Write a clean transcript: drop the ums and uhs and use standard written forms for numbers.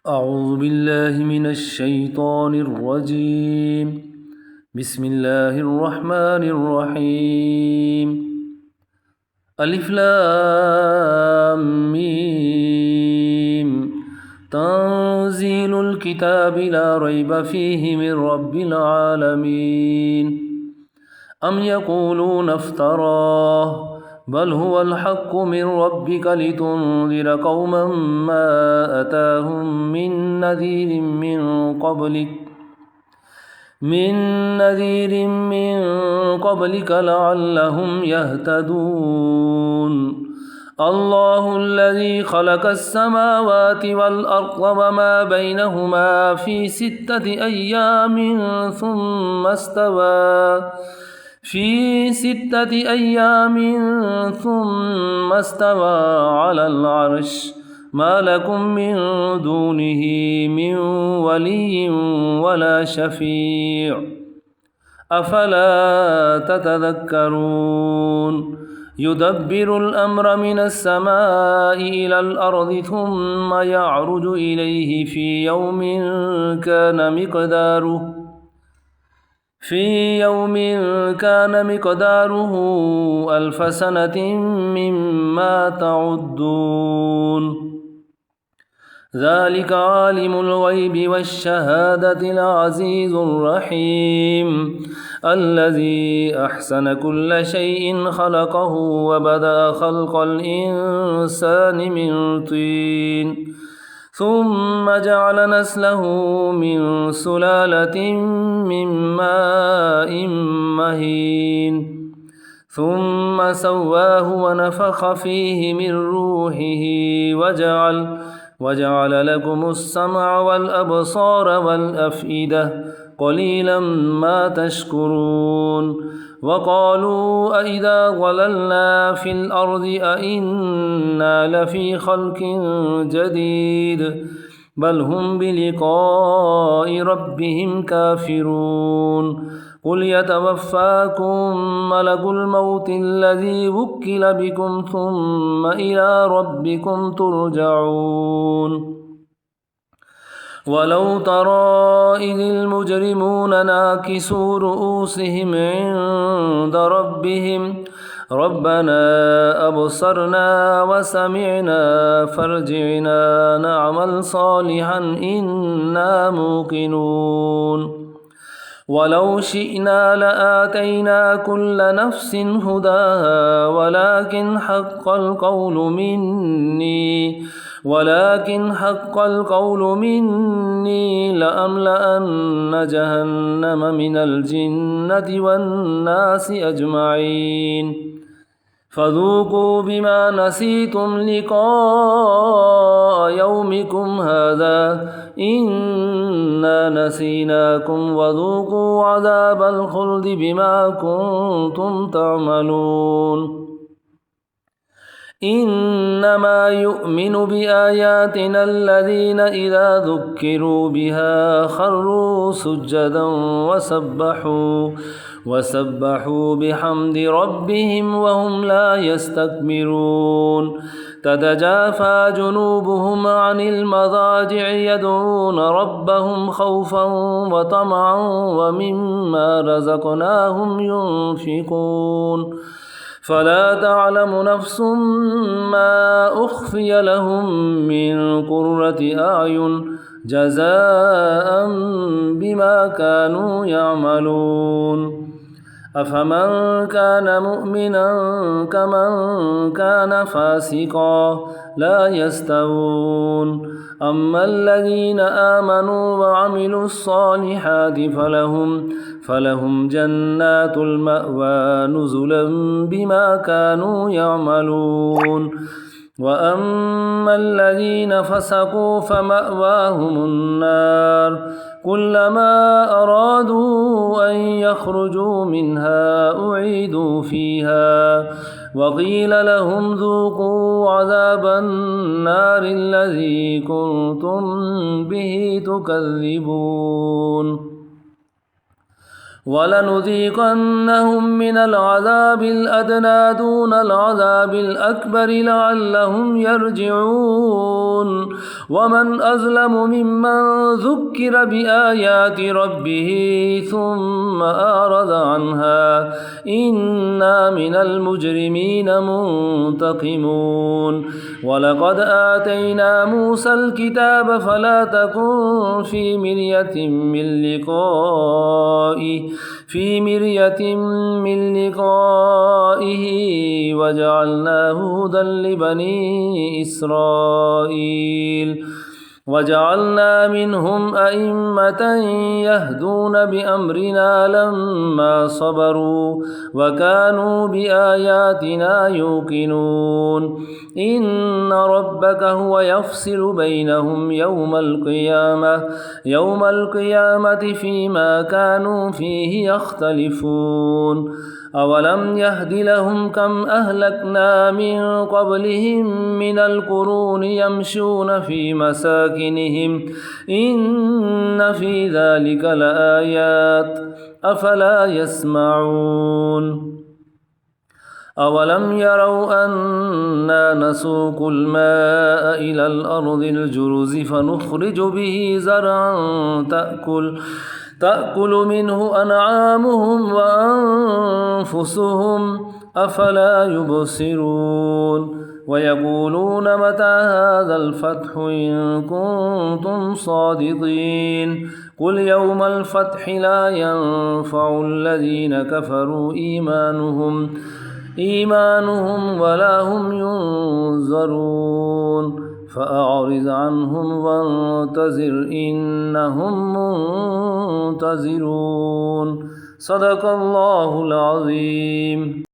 أعوذ بالله من الشيطان الرجيم. بسم الله الرحمن الرحيم. ألف لام ميم. تنزيل الكتاب لا ريب فيه من رب العالمين. أم يقولون افتراه بل هو الحق من ربك لتنذر قوما ما أتاهم من نذير من قبلك لعلهم يهتدون. الله الذي خلق السماوات والأرض وما بينهما في 6 أيام ثم استوى على العرش ما لكم من دونه من ولي ولا شفيع أفلا تتذكرون. يدبر الأمر من السماء إلى الأرض ثم يعرج إليه في يوم كان مقداره 1000 سنة مما تعدون. ذلك عالم الغيب والشهادة العزيز الرحيم الذي أحسن كل شيء خلقه وبدأ خلق الإنسان من طين ثم جعل نسله من سلالة من ماء مهين ثم سواه ونفخ فيه من روحه وجعل لكم السمع والأبصار والأفئدة قليلا ما تشكرون. وقالوا أإذا ضللنا في الأرض أإنا لفي خلق جديد بل هم بلقاء ربهم كافرون. قل يتوفاكم ملك الموت الذي وكل بكم ثم إلى ربكم ترجعون. ولو ترى إذ المجرمون ناكسوا رؤوسهم عند ربهم ربنا أبصرنا وسمعنا فارجعنا نعمل صالحا إنا موقنون. ولو شئنا لآتينا كل نفس هداها ولكن حق القول مني لأملأن جهنم من الجنة والناس أجمعين. فذوقوا بما نسيتم لقاء يومكم هذا إنا نسيناكم وذوقوا عذاب الخلد بما كنتم تعملون. إنما يؤمن بآياتنا الذين إذا ذكروا بها خروا سجدا وسبحوا بحمد ربهم وهم لا يستكبرون. تتجافى جنوبهم عن المضاجع يدعون ربهم خوفا وطمعا ومما رزقناهم ينفقون. فلا تعلم نفس ما أخفي لهم من قرة أعين جزاء بما كانوا يعملون. أفمن كان مؤمنا كمن كان فاسقا لا يستوون. أما الذين آمنوا وعملوا الصالحات فلهم جنات المأوى نزلا بما كانوا يعملون. وأما الذين فسقوا فمأواهم النار كلما أرادوا أن يخرجوا منها أعيدوا فيها وقيل لهم ذوقوا عذاب النار الذي كنتم به تكذبون. ولنذيقنهم من العذاب الأدنى دون العذاب الأكبر لعلهم يرجعون ومن أظلم ممن ذكر بآيات ربه ثم أعرض عنها إنا من المجرمين منتقمون ولقد آتينا موسى الكتاب فلا تكن في مرية من لقائه وجعلناه هدى لبني إسرائيل وجعلنا منهم أئمة يهدون بأمرنا لما صبروا وكانوا بآياتنا يوقنون إن ربك هو يفصل بينهم يوم القيامة فيما كانوا فيه يختلفون أولم يهد لهم كم أهلكنا من قبلهم من القرون يمشون في مساكنهم إن في ذلك لآيات أفلا يسمعون أولم يروا أنا نسوق الماء إلى الأرض الجرز فنخرج به زرعا تأكل منه أنعامهم وأنفسهم أفلا يبصرون ويقولون متى هذا الفتح إن كنتم صادقين قل يوم الفتح لا ينفع الذين كفروا إيمانهم ولا هم ينظرون فأعرض عنهم وانتظر إنهم منتظرون صدق الله العظيم.